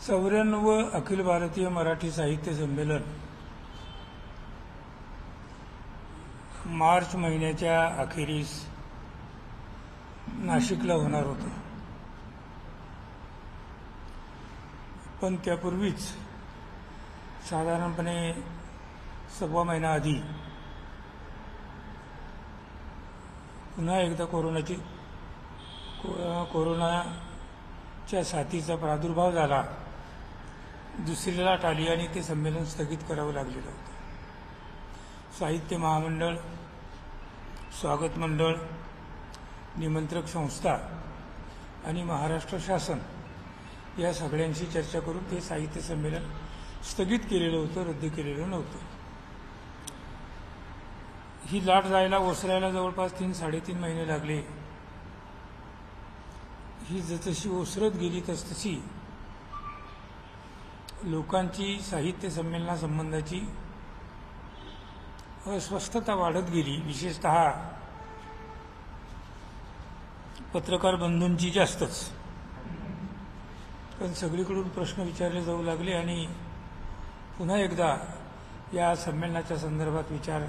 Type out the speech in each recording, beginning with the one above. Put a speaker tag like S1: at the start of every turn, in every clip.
S1: 94 अखिल भारतीय मराठी साहित्य संमेलन मार्च महिन्याच्या अखेरीस नाशिकला होणार होतं, पण त्यापूर्वीच साधारणपणे सव्वा महिना आधी पुन्हा एकदा कोरोनाच्या साथीचा प्रादुर्भाव झाला, दुसरी लाट आली आणि ते संमेलन स्थगित करावं लागलेलं होतं. साहित्य महामंडळ, स्वागत मंडळ, निमंत्रक संस्था आणि महाराष्ट्र शासन या सगळ्यांशी चर्चा करून ते साहित्य संमेलन स्थगित केलेलं होतं, रद्द केलेलं नव्हतं. ही लाट जायला ओसरायला जवळपास 3-3.5 महिने लागले. ही जशी ओसरत गेली तसतशी लोकांची साहित्य संमेलनासंबंधाची अस्वस्थता वाढत गेली. विशेषतः पत्रकार बंधूंची जास्तच, पण सगळीकडून प्रश्न विचारले जाऊ लागले आणि पुन्हा एकदा या संमेलनाच्या संदर्भात विचार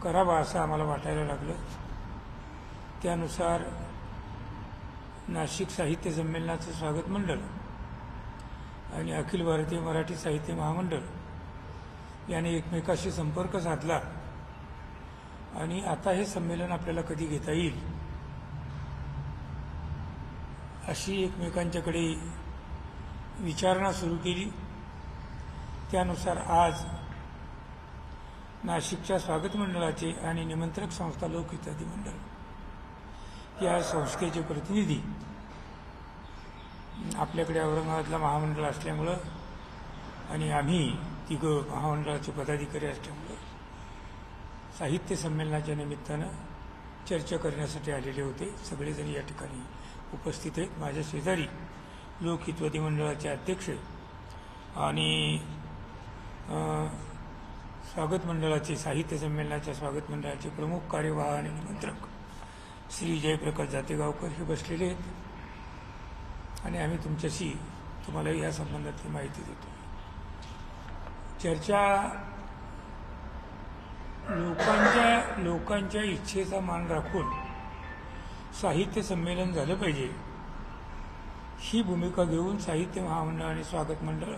S1: करावा असं आम्हाला वाटायला लागलं. त्यानुसार नाशिक साहित्य संमेलनाचं स्वागत मंडळ आणि अखिल भारतीय मराठी साहित्य महामंडळ याने एकमेकाशी संपर्क साधला आणि आता हे संमेलन आपल्याला कधी घेता येईल अशी एकमेकांच्याकडे विचारणा सुरू केली. त्यानुसार आज नाशिकच्या स्वागत मंडळाचे आणि निमंत्रक संस्था लोकहिताधी मंडळ या संस्थेचे प्रतिनिधी आपल्याकडे औरंगाबादला महामंडळ असल्यामुळं आणि आम्ही तिघं महामंडळाचे पदाधिकारी असल्यामुळं साहित्य संमेलनाच्या निमित्तानं चर्चा करण्यासाठी आलेले होते. सगळेजण या ठिकाणी उपस्थित आहेत. माझ्या शेजारी लोकहितवादी मंडळाचे अध्यक्ष आणि स्वागत मंडळाचे साहित्य संमेलनाच्या स्वागत मंडळाचे प्रमुख कार्यवाह आणि निमंत्रक श्री जयप्रकाश जातेगावकर हे बसलेले आहेत आणि आम्ही तुम्हाला या संबंधातली माहिती देतो. चर्चा लोकांच्या इच्छेचा मान राखून साहित्य संमेलन झालं पाहिजे ही भूमिका घेऊन साहित्य महामंडळ आणि स्वागत मंडळ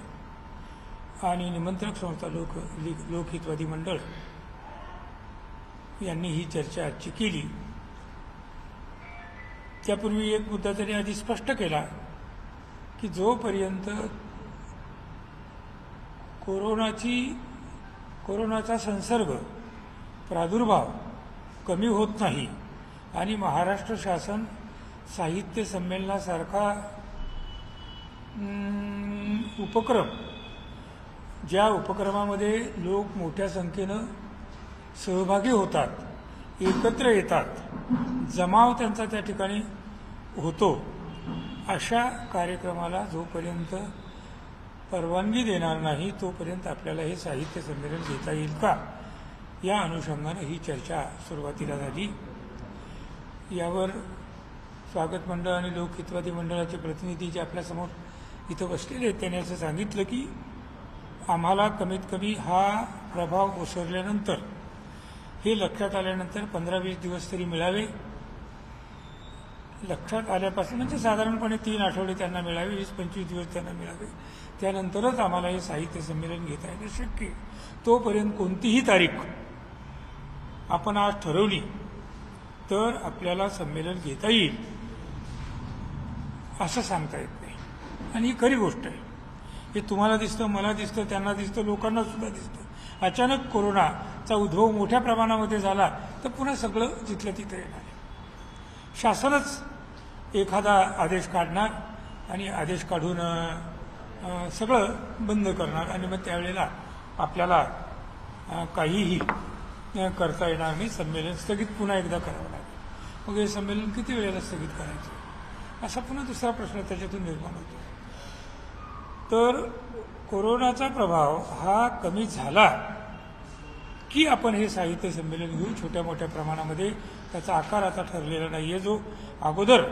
S1: आणि निमंत्रक संस्था लोकहितवादी मंडळ यांनी ही चर्चा आजची केली. त्यापूर्वी एक मुद्दा तरी आधी स्पष्ट केला की जोपर्यंत कोरोनाचा संसर्ग प्रादुर्भाव कमी होत नाही आणि महाराष्ट्र शासन साहित्य संमेलनासारखा उपक्रम, ज्या उपक्रमामध्ये लोक मोठ्या संख्येनं सहभागी होतात, एकत्र येतात, जमाव त्यांचा त्या ठिकाणी होतो, अशा कार्यक्रमाला जोपर्यंत परवानगी देणार नाही तोपर्यंत आपल्याला हे साहित्य संमेलन घेता येईल का या अनुषंगाने ही चर्चा सुरुवातीला झाली. यावर स्वागत मंडळ आणि लोकहितवादी मंडळाचे प्रतिनिधी जे आपल्यासमोर इथं बसलेले आहेत त्यांनी असं सांगितलं की आम्हाला कमीत कमी हा प्रभाव ओसरल्यानंतर, हे लक्षात आल्यानंतर 15-20 दिवस तरी मिळावे. लक्षात आल्यापासून म्हणजे साधारणपणे 3 आठवडे त्यांना मिळावे, 20-25 दिवस त्यांना मिळावे. त्यानंतरच आम्हाला हे साहित्य संमेलन घेता येणं शक्य आहे. तोपर्यंत कोणतीही तारीख आपण आज ठरवली तर आपल्याला संमेलन घेता येईल असं सांगता येत नाही. आणि ही खरी गोष्ट आहे. हे तुम्हाला दिसतं, मला दिसतं, त्यांना दिसतं, लोकांना सुद्धा दिसतं. अचानक कोरोनाचा उद्भव मोठ्या प्रमाणामध्ये झाला तर पुन्हा सगळं जिथलं तिथं येणार आहे. शासनच एखादा आदेश काढणार आणि आदेश काढून सगळं बंद करणार आणि मग त्यावेळेला आपल्याला काहीही करता येणार नाही. संमेलन स्थगित पुन्हा एकदा करावं लागेल. मग हे संमेलन किती वेळेला स्थगित करायचं असा पुन्हा दुसरा प्रश्न त्याच्यातून निर्माण होतो. तर कोरोनाचा प्रभाव हा कमी झाला की आपण हे साहित्य संमेलन घेऊ. छोट्या मोठ्या प्रमाणामध्ये त्याचा आकार आता ठरलेला नाही आहे. जो अगोदर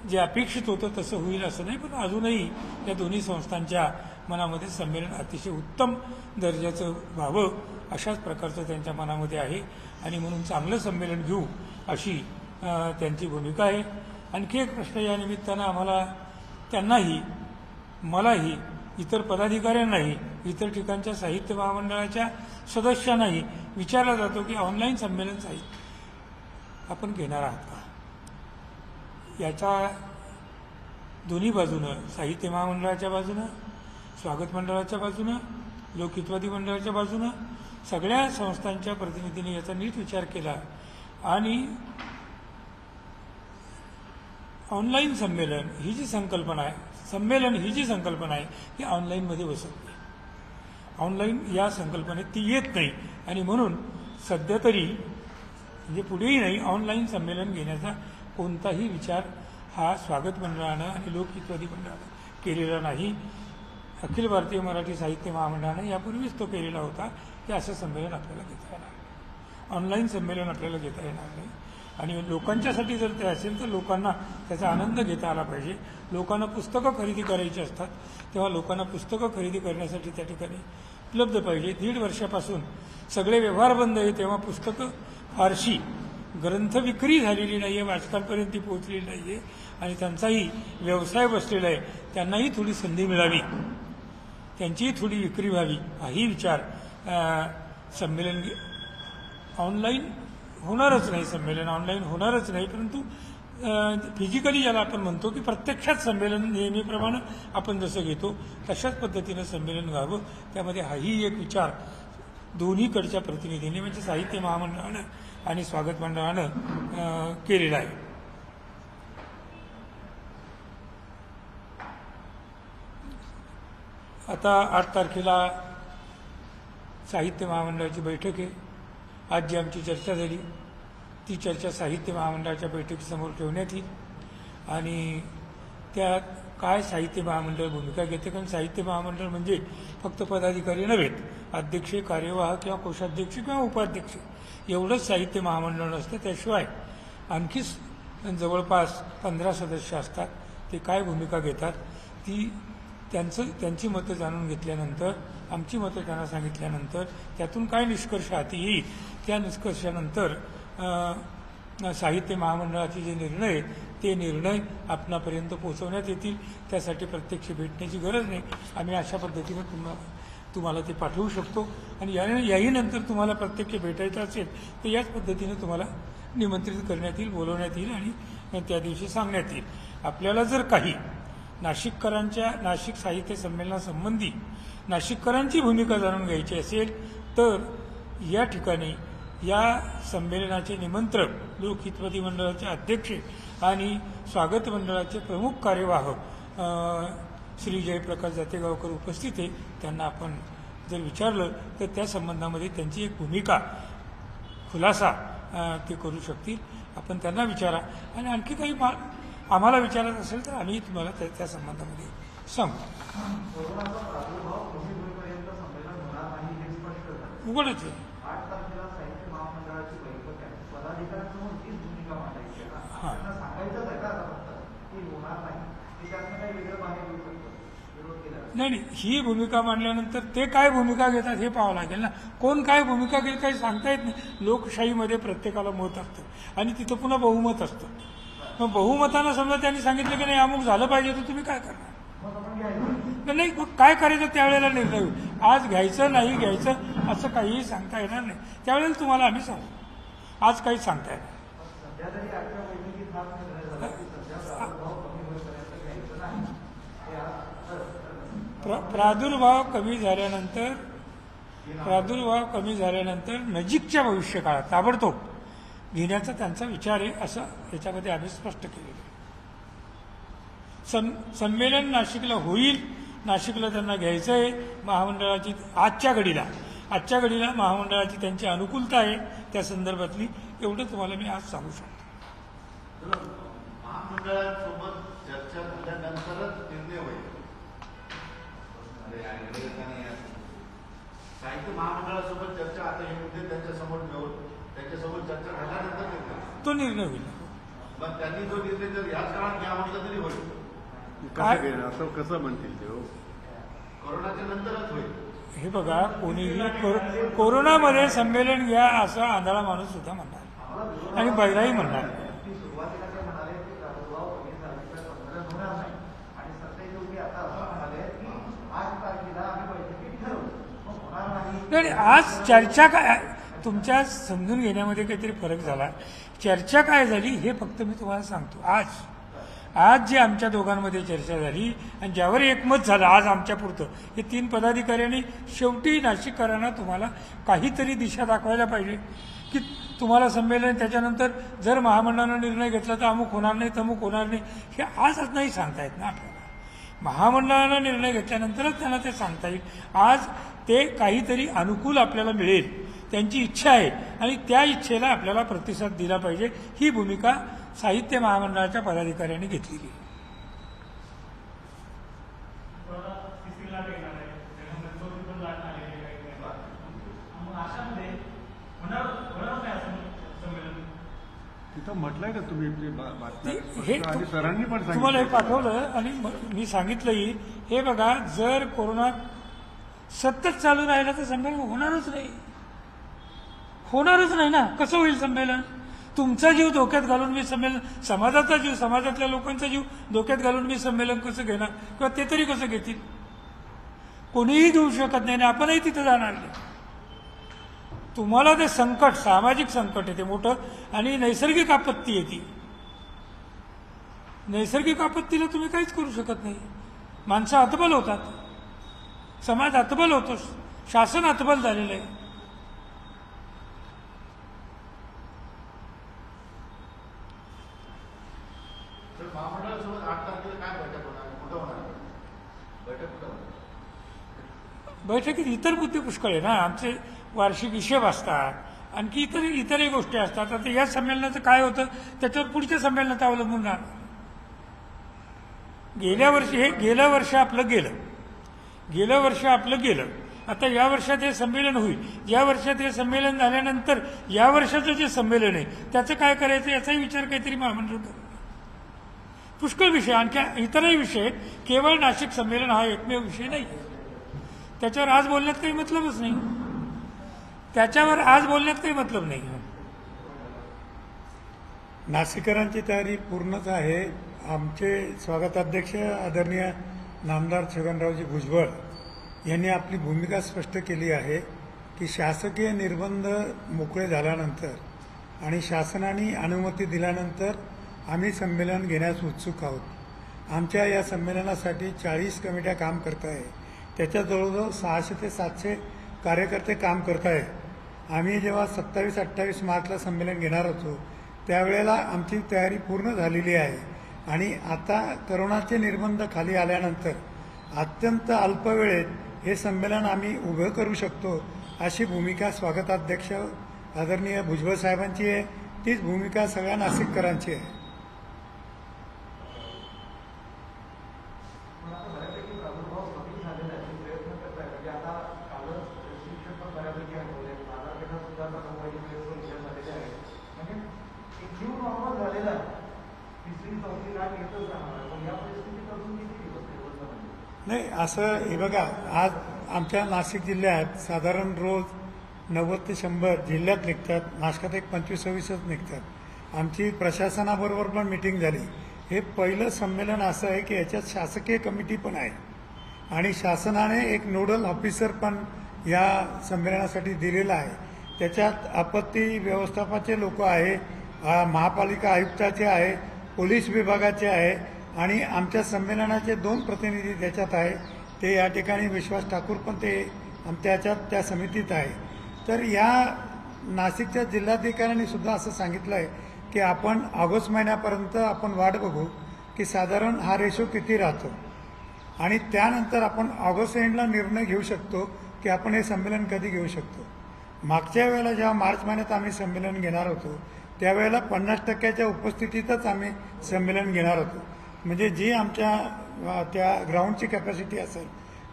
S1: जे अपेक्षित होतं तसं होईल असं नाही, पण अजूनही या दोन्ही संस्थांच्या मनामध्ये संमेलन अतिशय उत्तम दर्जाचं व्हावं अशाच प्रकारचं त्यांच्या मनामध्ये आहे आणि म्हणून चांगलं संमेलन घेऊ अशी त्यांची भूमिका आहे. आणखी एक प्रश्न या निमित्तानं आम्हाला त्यांनाही मलाही इतर पदाधिकाऱ्यांनाही इतर ठिकाणच्या साहित्य महामंडळाच्या सदस्यांनाही विचारला जातो की ऑनलाईन संमेलन साहित्य आपण घेणार आहात का. याच्या दोन्ही बाजूनं साहित्य महामंडळाच्या बाजूनं स्वागत मंडळाच्या बाजूनं लोकहितवादी मंडळाच्या बाजूनं सगळ्या संस्थांच्या प्रतिनिधींनी याचा नीट विचार केला आणि ऑनलाईन संमेलन ही जी संकल्पना आहे ती ऑनलाईनमध्ये बसत नाही. ऑनलाईन या संकल्पनेत ती येत नाही आणि म्हणून सध्या तरी म्हणजे पुढेही नाही ऑनलाईन संमेलन घेण्याचा कोणताही विचार हा स्वागत मंडळानं आणि लोकहितवादी मंडळानं केलेला नाही. अखिल भारतीय मराठी साहित्य महामंडळानं यापूर्वीच तो केलेला होता की असं संमेलन आपल्याला घेता येणार नाही, ऑनलाईन संमेलन आपल्याला घेता येणार नाही. आणि लोकांच्यासाठी जर ते असेल तर लोकांना त्याचा आनंद घेता आला पाहिजे. लोकांना पुस्तकं खरेदी करायची असतात तेव्हा लोकांना पुस्तकं खरेदी करण्यासाठी त्या ठिकाणी उपलब्ध पाहिजे. 1.5 वर्षापासून सगळे व्यवहार बंद आहे तेव्हा पुस्तकं फारशी ग्रंथ विक्री झालेली नाही आहे, वाचकांपर्यंत ती पोहोचलेली नाही आहे आणि त्यांचाही व्यवसाय बसलेला आहे. त्यांनाही थोडी संधी मिळावी, त्यांचीही थोडी विक्री व्हावी हाही विचार संमेलन ऑनलाईन होणारच नाही, संमेलन ऑनलाईन होणारच नाही. परंतु फिजिकली ज्याला आपण म्हणतो की प्रत्यक्षात संमेलन नेहमीप्रमाणे आपण जसं घेतो तशाच पद्धतीनं संमेलन व्हावं, त्यामध्ये हाही एक विचार दोन्हीकडच्या प्रतिनिधींनी म्हणजे साहित्य महामंडळानं आणि स्वागत मंडळानं केलेला आहे. आता 8 तारखेला साहित्य महामंडळाची बैठक आहे. आज जी आमची चर्चा झाली ती चर्चा साहित्य महामंडळाच्या बैठकीसमोर ठेवण्यात येईल आणि त्यात काय साहित्य महामंडळ भूमिका घेते. कारण साहित्य महामंडळ म्हणजे फक्त पदाधिकारी नव्हेत, अध्यक्ष, कार्यवाह किंवा कोषाध्यक्ष किंवा उपाध्यक्ष एवढंच साहित्य महामंडळ नसतं. त्याशिवाय आणखी जवळपास 15 सदस्य असतात. ते काय भूमिका घेतात ती त्यांची मतं जाणून घेतल्यानंतर, आमची मतं त्यांना सांगितल्यानंतर त्यातून काय निष्कर्ष हाती येईल त्या निष्कर्षानंतर साहित्य महामंडळाचे जे निर्णय ते निर्णय आपणापर्यंत पोहोचवण्यात येतील. त्यासाठी प्रत्यक्ष भेटण्याची गरज नाही. आम्ही अशा पद्धतीनं तुम्हाला ते पाठवू शकतो आणि याही नंतर तुम्हाला प्रत्यक्ष भेटायचं असेल तर याच पद्धतीनं तुम्हाला निमंत्रित करण्यात येईल, बोलवण्यात येईल आणि त्या दिवशी सांगण्यात येईल. आपल्याला जर काही नाशिककरांच्या नाशिक साहित्य संमेलनासंबंधी नाशिककरांची भूमिका जाणून घ्यायची असेल तर या ठिकाणी या संमेलनाचे निमंत्रक लोकहितवादी मंडळाचे अध्यक्ष आणि स्वागत मंडळाचे प्रमुख कार्यवाह श्री जयप्रकाश जातेगावकर उपस्थित आहे. त्यांना आपण जर विचारलं तर त्या संबंधामध्ये त्यांची एक भूमिका खुलासा ते करू शकतील. आपण त्यांना विचारा आणि आणखी काही आम्हाला विचारत असेल तर आम्ही तुम्हाला त्या संबंधामध्ये सांगू. उघडच आहे. नाही, ही भूमिका मांडल्यानंतर ते काय भूमिका घेतात हे पाहावं लागेल ना. कोण काय भूमिका घेईल काही सांगता येत नाही. लोकशाहीमध्ये प्रत्येकाला मत असतं आणि तिथं पुन्हा बहुमत असतं. मग बहुमतानं समजा त्यांनी सांगितलं की नाही अमुक झालं पाहिजे तर तुम्ही काय करणार नाही. काय करायचं त्यावेळेला निर्णय होईल. आज घ्यायचं नाही घ्यायचं असं काहीही सांगता येणार नाही. त्यावेळेला तुम्हाला आम्ही सांगू. आज काहीच सांगता येणार. प्रादुर्भाव कमी झाल्यानंतर नजीकच्या भविष्यकाळात ताबडतोब घेण्याचा त्यांचा विचार आहे असं याच्यामध्ये आम्ही स्पष्ट केलेलं आहे. संमेलन नाशिकला होईल, नाशिकला त्यांना घ्यायचं आहे. महामंडळाची आजच्या घडीला महामंडळाची त्यांची अनुकूलता आहे त्या संदर्भातली. एवढं तुम्हाला मी आज सांगू शकतो.
S2: महामंडळासोबत चर्चा झाल्यानंतरच निर्णय होईल. साहित्य महामंडळासोबत चर्चा आता हे मुद्दे त्यांच्यासमोर घेऊन त्यांच्यासोबत चर्चा झाल्यानंतर
S1: तो निर्णय होईल.
S2: पण त्यांनी जो निर्णय जर याच काळात घ्या म्हटलं तरी होईल.
S1: काय?
S3: कसं घेणार? असं कसं म्हणतील ते हो?
S2: कोरोनाच्या नंतरच होईल.
S1: हे बघा, कोणीही कोरोनामध्ये संमेलन घ्या असं आंधळा माणूस सुद्धा म्हणणार आणि बैराही म्हणणार.
S4: सुरुवातीला ते म्हणाले की प्रादुर्भाव कमी झाल्याशिवाय संमेलन होणार नाही आणि सत्तेयोगी आता असं म्हणाले की 8 तारखेला आम्ही बैठकीत ठरवू, मग होणार नाही.
S1: नाही, आज चर्चा काय, तुमच्या समजून घेण्यामध्ये काहीतरी फरक झाला. चर्चा काय झाली हे फक्त मी तुम्हाला सांगतो. आज जी आमच्या दोघांमध्ये चर्चा झाली आणि ज्यावर एकमत झालं आज आमच्या पुरतं, हे 3 पदाधिकाऱ्यांनी शेवटी नाशिककरांना तुम्हाला काहीतरी दिशा दाखवायला पाहिजे की तुम्हाला संमेलन त्याच्यानंतर जर महामंडळानं निर्णय घेतला तर अमुक होणार नाही तमुक होणार नाही, हे आजच नाही सांगता येत ना आपल्याला. महामंडळानं निर्णय घेतल्यानंतरच त्यांना ते सांगता येईल. आज ते काहीतरी अनुकूल आपल्याला मिळेल, त्यांची इच्छा आहे आणि त्या इच्छेला आपल्याला प्रतिसाद दिला पाहिजे. ही भूमिका साहित्य महामंडळाच्या पदाधिकाऱ्यांनी घेतलेली आहे.
S3: तिथं म्हटलंय ना तुम्ही ते
S1: हे
S3: आणि सरांनी पण
S1: तुम्हाला हे
S3: सांगितलं.
S1: पाठवलं आणि मी सांगितलंही. हे बघा, जर कोरोना सतत चालू राहिला तर संमेलन होणारच नाही ना. कसं होईल संमेलन? तुमचा जीव धोक्यात घालून मी संमेलन, समाजाचा जीव, समाजातल्या लोकांचा जीव धोक्यात घालून मी संमेलन कसं घेणार किंवा ते तरी कसं घेतील? कोणीही देऊ शकत नाही आणि आपणही तिथं जाणार नाही. तुम्हाला ते संकट, सामाजिक संकट आहे ते मोठं आणि नैसर्गिक आपत्ती आहे ती. नैसर्गिक आपत्तीला तुम्ही काहीच करू शकत नाही. माणसं हतबल होतात, समाज हतबल होतो, शासन हतबल झालेलं आहे.
S2: तर महामंडळासोबत 8 तारखेला काय बैठक होणार? कुठं होणार बैठक? कुठं होणार?
S1: बैठकीत इतर मुद्दे पुष्कळ आहे ना. आमचे वार्षिक हिशेब असतात, आणखी इतरही गोष्टी असतात. आता या संमेलनाचं काय होतं त्याच्यावर पुढच्या संमेलनात अवलंबून राहणार. गेल्या वर्ष आपलं गेलं. आता या वर्षात हे संमेलन होईल. या वर्षात हे संमेलन झाल्यानंतर या वर्षाचं जे संमेलन आहे त्याचं काय करायचं याचाही विचार काहीतरी महामंडळ करेल. पुष्कळ विषय, आणखी इतरही विषय, केवळ नाशिक संमेलन हा एकमेव विषय नाही. त्याच्यावर आज बोलण्यात काही मतलबच नाही.
S5: नाशिकरांची तयारी पूर्णच आहे. आमचे स्वागताध्यक्ष आदरणीय नामदार छगनरावजी भुजबळ यांनी आपली भूमिका स्पष्ट केली आहे की शासकीय निर्बंध मोकळे झाल्यानंतर आणि शासनाने अनुमती दिल्यानंतर आम्ही संमेलन घेण्यास उत्सुक आहोत. आमच्या या संमेलनासाठी 40 कमिट्या काम करत आहे. त्याच्या जवळजवळ 600 ते 700 कार्यकर्ते काम करत आहे. आम्ही जेव्हा 27-28 मार्चला संमेलन घेणार होतो त्यावेळेला आमची तयारी पूर्ण झालेली आहे आणि आता करोनाचे निर्बंध खाली आल्यानंतर अत्यंत अल्प वेळेत हे संमेलन आम्ही उभं करू शकतो अशी भूमिका स्वागताध्यक्ष आदरणीय भुजबळ साहेबांची आहे. तीच भूमिका सगळ्या नाशिककरांची आहे.
S4: बऱ्यापैकी प्रादुर्भाव कमी झालेला आहे, प्रयत्न करताय. म्हणजे आता कालच शिक्षक पण बऱ्यापैकी हटवले, बाजारपेठा सुद्धा आता मोबाईल विषय झालेले आहे. म्हणजे एक जीव नॉर्मल झालेला आहे. 3री-4थी लाट येतच राहणार. पण या परिस्थितीत अजून किती दिवस निर्बंध म्हणजे?
S5: नाही, असं हे बघा, आज आमच्या नाशिक जिल्ह्यात साधारण रोज 90 ते 100 जिल्ह्यात निघतात. नाशकात एक 25-26च निघतात. आमची प्रशासनाबरोबर पण मिटिंग झाली. हे पहिलं संमेलन असं आहे की याच्यात शासकीय कमिटी पण आहे आणि शासनाने एक नोडल ऑफिसर पण या संमेलनासाठी दिलेला आहे. त्याच्यात आपत्ती व्यवस्थापनाचे लोक आहे, महापालिका आयुक्ताचे आहे, पोलीस विभागाचे आहे आणि आमच्या संमेलनाचे 2 प्रतिनिधी त्याच्यात आहे. ते या ठिकाणी विश्वास ठाकूर पण ते त्याच्यात त्या समितीत आहे. तर या नाशिकच्या जिल्हाधिकाऱ्यांनी सुद्धा असं सांगितलं आहे की आपण ऑगस्ट महिन्यापर्यंत आपण वाट बघू की साधारण हा रेशो किती राहतो आणि त्यानंतर आपण ऑगस्ट एंडला निर्णय घेऊ शकतो की आपण हे संमेलन कधी घेऊ शकतो. मागच्या वेळेला जेव्हा मार्च महिन्यात आम्ही संमेलन घेणार होतो त्यावेळेला 50% उपस्थितीतच आम्ही संमेलन घेणार होतो. म्हणजे जी आमच्या त्या ग्राउंडची कॅपॅसिटी असेल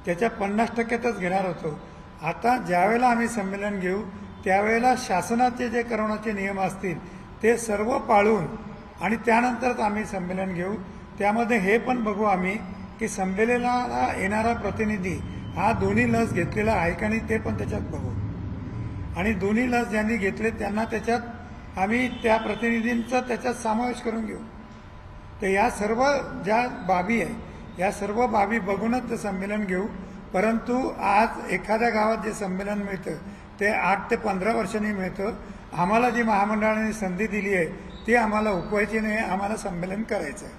S5: त्याच्या 50%तच घेणार होतो. आता ज्यावेळेला आम्ही संमेलन घेऊ त्यावेळेला शासनाचे जे करोनाचे नियम असतील ते सर्व पाळून आणि त्यानंतरच आम्ही संमेलन घेऊ. त्यामध्ये हे पण बघू आम्ही की संमेलनाला येणारा प्रतिनिधी हा दोन्ही लस घेतलेला आहे का नाही ते पण त्याच्यात बघू. आणि दोन्ही लस ज्यांनी घेतले त्यांना त्याच्यात आम्ही त्या प्रतिनिधींचा त्याच्यात समावेश करून घेऊ. तर या सर्व ज्या बाबी आहे या सर्व बाबी बघूनच ते संमेलन घेऊ. परंतु आज एखाद्या गावात जे संमेलन मिळतं ते 8 ते 15 वर्षांनी मिळतं. आम्हाला जी महामंडळाने संधी दिली आहे ती आम्हाला उपवायची नाही, आम्हाला संमेलन करायचं आहे.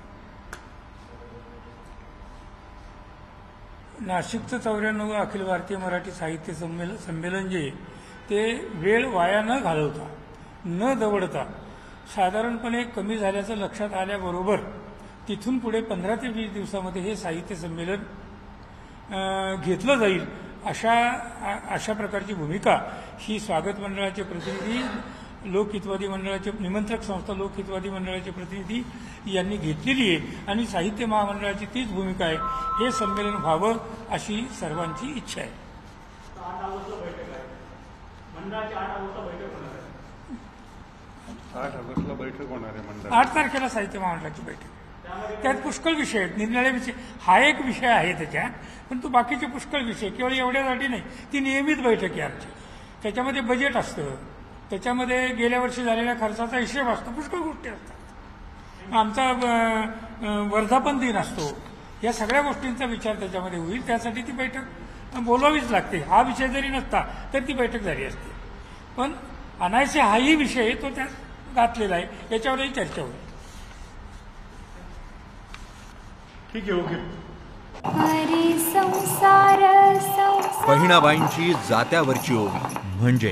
S1: नाशिकचं 94 अखिल भारतीय मराठी साहित्य संमेलन जे ते वेळ वाया न घालवता न दवडता साधारणपणे कमी झाल्याचं लक्षात आल्याबरोबर तिथून पुढे 15 ते 20 दिवसामध्ये हे साहित्य संमेलन घेतलं जाईल अशा प्रकारची भूमिका ही स्वागत मंडळाचे प्रतिनिधी, लोकहितवादी मंडळाचे निमंत्रक संस्था लोकहितवादी मंडळाचे प्रतिनिधी यांनी घेतलेली आहे आणि साहित्य महामंडळाची तीच भूमिका आहे. हे संमेलन व्हावं अशी सर्वांची इच्छा आहे.
S6: 8 ऑगस्टला बैठक आहे. मंडळाची 8 ऑगस्टला बैठक होणार आहे.
S3: 8 ऑगस्टला बैठक होणार आहे मंडळ.
S1: 8 तारखेला साहित्य महामंडळाची बैठक. त्यात पुष्कळ विषय आहेत. निरनिराळे विषय हा एक विषय आहे त्याच्यात, पण तो बाकीचे पुष्कळ विषय केवळ एवढ्यासाठी नाही. ती नियमित बैठक आहे आमची. त्याच्यामध्ये बजेट असतं, त्याच्यामध्ये गेल्या वर्षी झालेल्या खर्चाचा हिशेब असतो, पुष्कळ गोष्टी असतात. आमचा वर्धापन दिन असतो. या सगळ्या गोष्टींचा विचार त्याच्यामध्ये होईल. त्यासाठी ती बैठक बोलावीच लागते. हा विषय जरी नसता तर ती बैठक झाली असते. पण अनायसे हाही विषय तो त्यात घातलेला आहे. याच्यावरही चर्चा होईल.
S3: ठीक आहे, ओके.
S7: हरी संसार
S8: बहिणाबाईंची जात्यावरची ओवी म्हणजे